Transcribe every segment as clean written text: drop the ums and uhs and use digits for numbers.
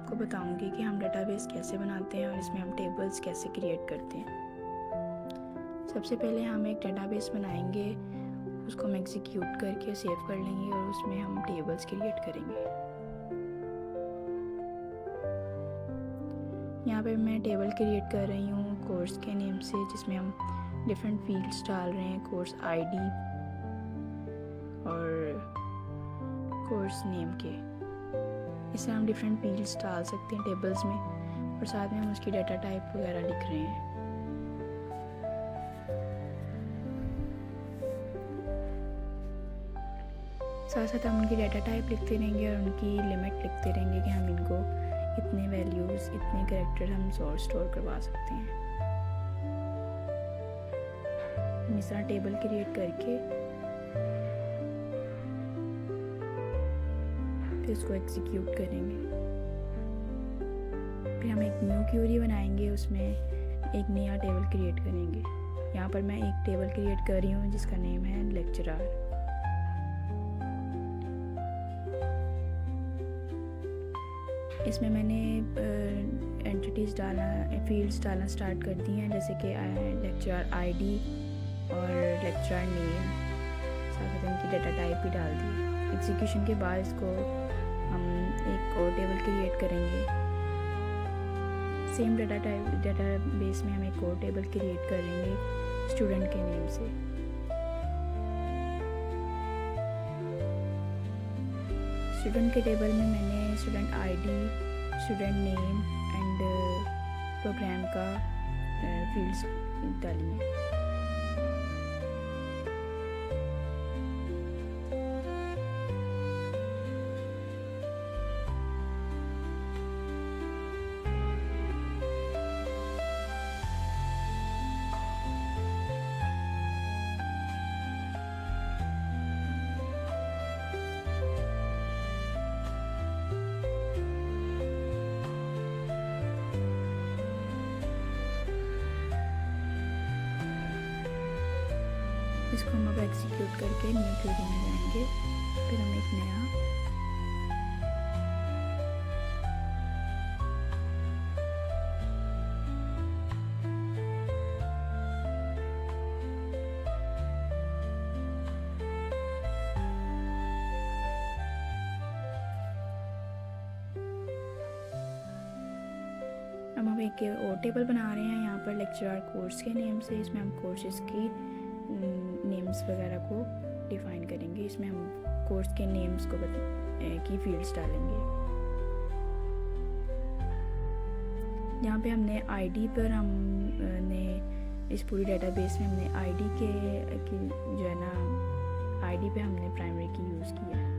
आपको बताऊंगी कि हम डेटाबेस कैसे बनाते हैं और इसमें हम टेबल्स कैसे क्रिएट करते हैं। सबसे पहले हम एक डेटाबेस बनाएंगे, उसको हम एग्जीक्यूट करके सेव कर लेंगे और उसमें हम टेबल्स क्रिएट करेंगे। यहाँ पे मैं टेबल क्रिएट कर रही हूँ कोर्स के नेम से, जिसमें हम डिफरेंट फील्ड्स डाल रहे हैं, कोर्स आईडी और कोर्स नेम के। इससे हम डिफरेंट फील्ड्स डाल सकते हैं टेबल्स में और साथ में हम उसकी डाटा टाइप वगैरह लिख रहे हैं। साथ साथ हम उनकी डाटा टाइप लिखते रहेंगे और उनकी लिमिट लिखते रहेंगे कि हम इनको इतने वैल्यूज़, इतने कैरेक्टर हम स्टोर करवा सकते हैं। हम इस तरह टेबल क्रिएट करके फिर इसको एग्जीक्यूट करेंगे। फिर हम एक न्यू क्वेरी बनाएंगे, उसमें एक नया टेबल क्रिएट करेंगे। यहाँ पर मैं एक टेबल क्रिएट कर रही हूँ जिसका नेम है लेक्चरर। इसमें मैंने एंटिटीज़ फील्ड्स डालना स्टार्ट कर दी हैं, जैसे कि लेक्चरर आईडी और लेक्चरर नेम, साथ उनकी डाटा टाइप भी डाल दी। एग्जीक्यूशन के बाद इसको हम एक और टेबल क्रिएट करेंगे। सेम डाटा बेस में हम एक और टेबल क्रिएट करेंगे स्टूडेंट के नेम से। स्टूडेंट के टेबल में मैंने student ID, student name and program का फील्ड्स डाली हैं। इसको हम अब एग्जीक्यूट करके न्यू क्वेरी में जाएंगे। फिर हम एक नया हम एक और टेबल बना रहे हैं यहाँ पर लेक्चरर कोर्स के नेम से। इसमें हम कोर्सेज की नेम्स वगैरह को डिफ़ाइन करेंगे। इसमें हम कोर्स के नेम्स को की फील्ड्स डालेंगे। यहाँ पे हमने आईडी पर हमने इस पूरी डेटाबेस में हमने आईडी की जो है ना, आईडी पे हमने प्राइमरी की यूज़ किया है।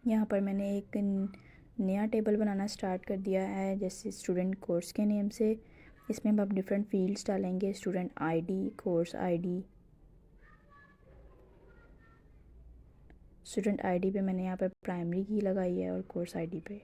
यहाँ पर मैंने एक नया टेबल बनाना स्टार्ट कर दिया है, जैसे स्टूडेंट कोर्स के नेम से। इसमें हम अब डिफरेंट फील्ड्स डालेंगे, student ID, course ID. Student ID पे मैंने यहाँ पर प्राइमरी की लगाई है और कोर्स आईडी पे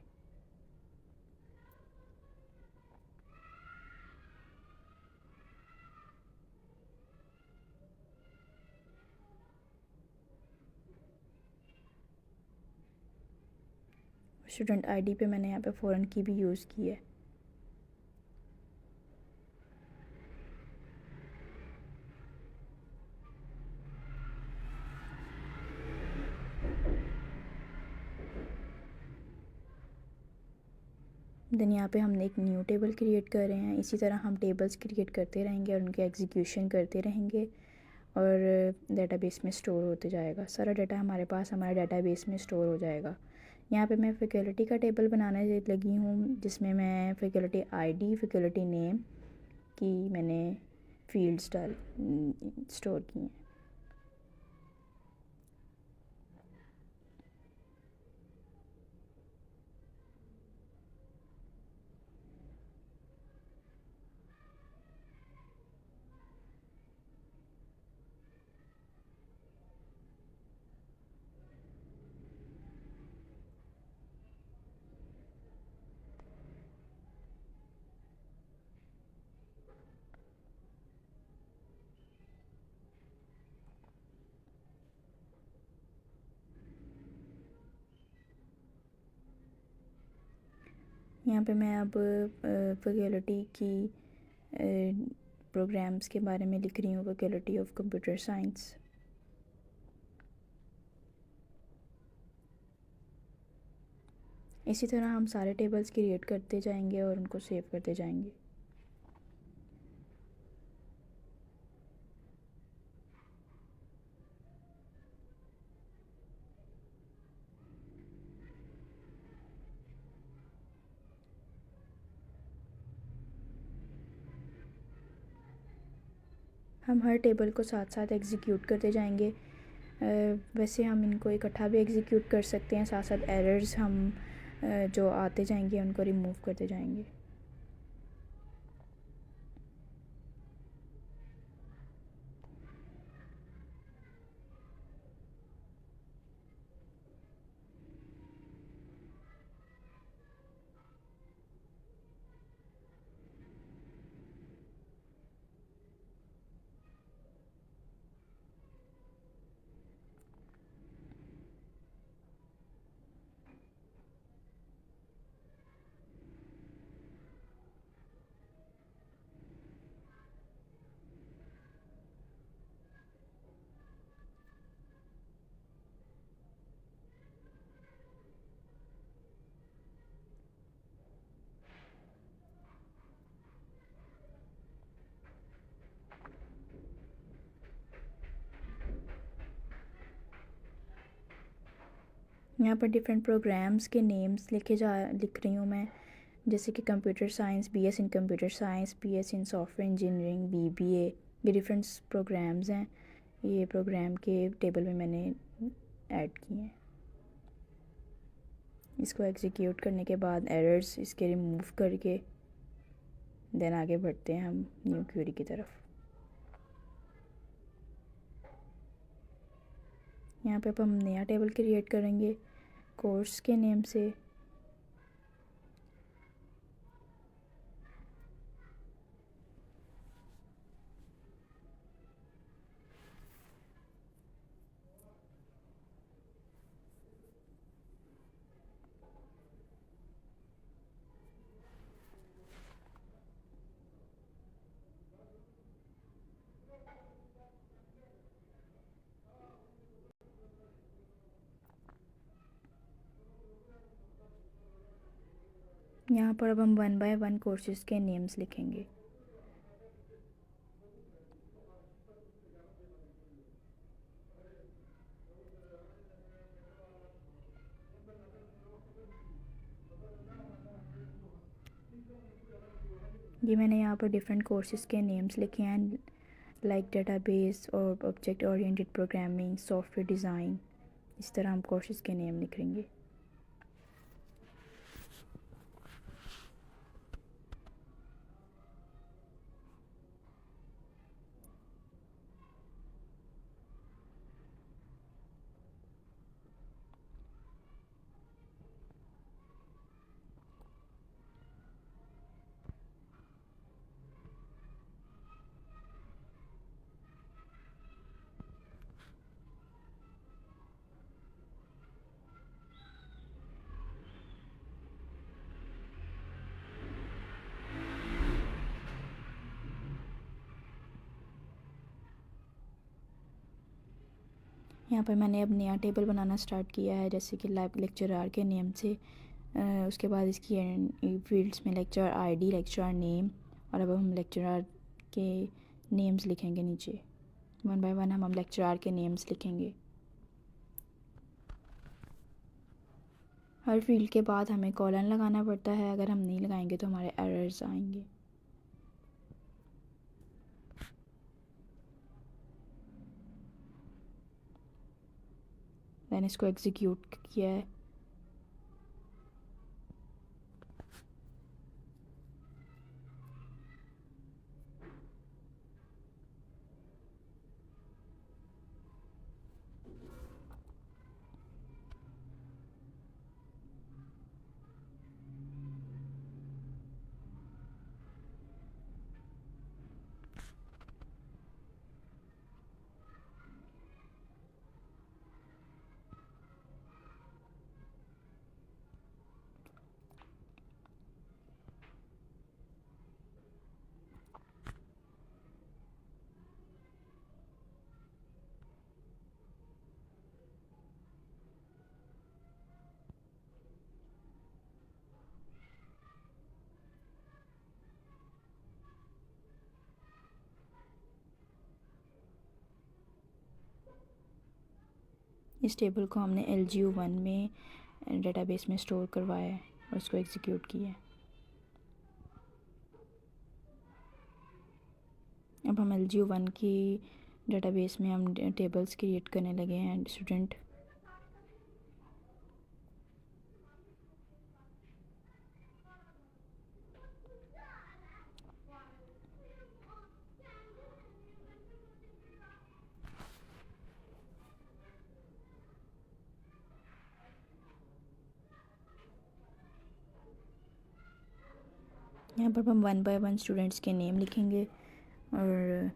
स्टूडेंट आईडी पे मैंने यहाँ पे फॉरेन की भी यूज़ की है। देन यहाँ पे हमने एक न्यू टेबल क्रिएट कर रहे हैं। इसी तरह हम टेबल्स क्रिएट करते रहेंगे और उनके एग्जीक्यूशन करते रहेंगे और डेटाबेस में स्टोर होते जाएगा। सारा डाटा हमारे पास हमारे डेटाबेस में स्टोर हो जाएगा। यहाँ पे मैं फैकल्टी का टेबल बनाने लगी हूँ, जिसमें मैं फैकल्टी आईडी, फैकल्टी नेम की मैंने फील्ड्स स्टोर की हैं। यहाँ पे मैं अब फैकल्टी की प्रोग्राम्स के बारे में लिख रही हूँ, फैकल्टी ऑफ कंप्यूटर साइंस। इसी तरह हम सारे टेबल्स क्रिएट करते जाएंगे और उनको सेव करते जाएंगे। हम हर टेबल को साथ साथ एग्जीक्यूट करते जाएंगे। वैसे हम इनको इकट्ठा भी एग्जीक्यूट कर सकते हैं, साथ साथ एरर्स हम जो आते जाएंगे उनको रिमूव करते जाएंगे। यहाँ पर डिफरेंट प्रोग्राम्स के नेम्स लिख रही हूँ मैं, जैसे कि computer science, BS in computer science, BS in software engineering, BBA. ये डिफरेंट प्रोग्राम्स हैं, ये प्रोग्राम के टेबल में मैंने ऐड किए हैं। इसको एग्जीक्यूट करने के बाद एरर्स इसके रिमूव करके देन आगे बढ़ते हैं हम न्यू क्वेरी की तरफ। यहाँ पे अब हम नया टेबल क्रिएट करेंगे कोर्स के नेम से। यहाँ पर अब हम 1 बाय 1 कोर्सेज़ के नेम्स लिखेंगे। ये मैंने यहाँ पर डिफरेंट कोर्सेज़ के नेम्स लिखे हैं, लाइक डेटाबेस और object oriented programming, software design. इस तरह हम कोर्सेज़ के नेम लिखेंगे। यहाँ पर मैंने अब नया टेबल बनाना स्टार्ट किया है, जैसे कि लाइव लेक्चरर के नेम से। उसके बाद इसकी फील्ड्स में लेक्चरर आईडी, लेक्चरर नेम, और अब हम लेक्चरर के नेम्स लिखेंगे नीचे। 1 बाय 1 हम लेक्चरर के नेम्स लिखेंगे। हर फील्ड के बाद हमें कॉलन लगाना पड़ता है, अगर हम नहीं लगाएंगे तो हमारे एरर्स आएंगे। मैंने इसको एग्जीक्यूट किया है। इस टेबल को हमने LGU1 में डेटाबेस में स्टोर करवाया है और उसको एग्जीक्यूट किया है। अब हम LGU1 की डेटाबेस में हम टेबल्स क्रिएट करने लगे हैं स्टूडेंट। यहाँ पर हम 1 बाय 1 स्टूडेंट्स के नेम लिखेंगे और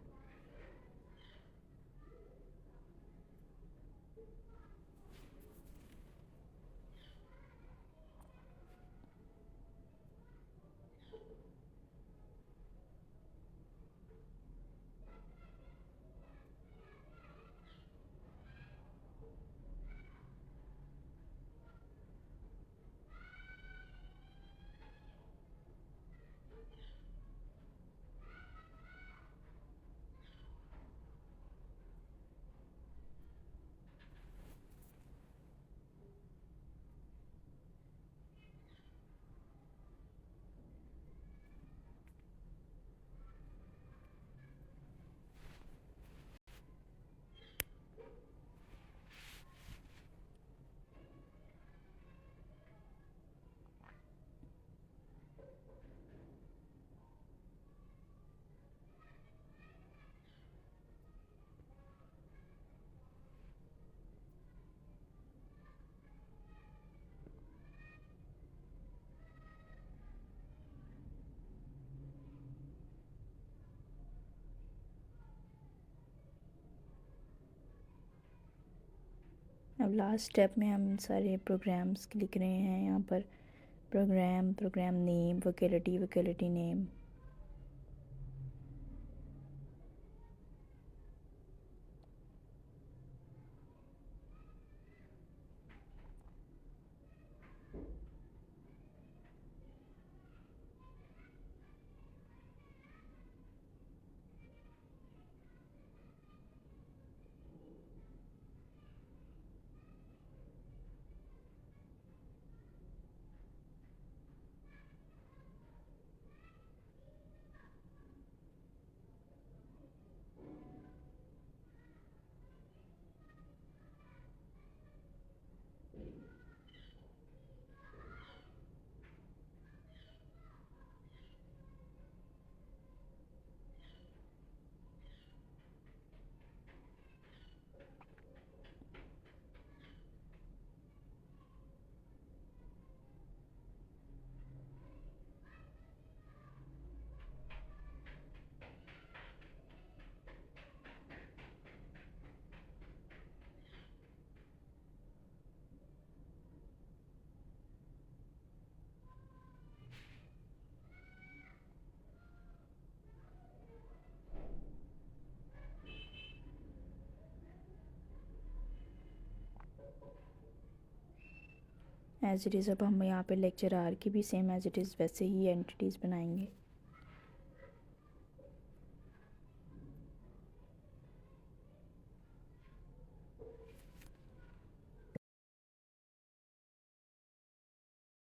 अब लास्ट स्टेप में हम सारे प्रोग्राम्स लिख रहे हैं। यहाँ पर प्रोग्राम नेम, वोकेलिटी नेम। एज इट इज़ अब हम यहाँ पे लेक्चर आर की भी सेम एज इट इज़ वैसे ही एंटिटीज़ बनाएंगे।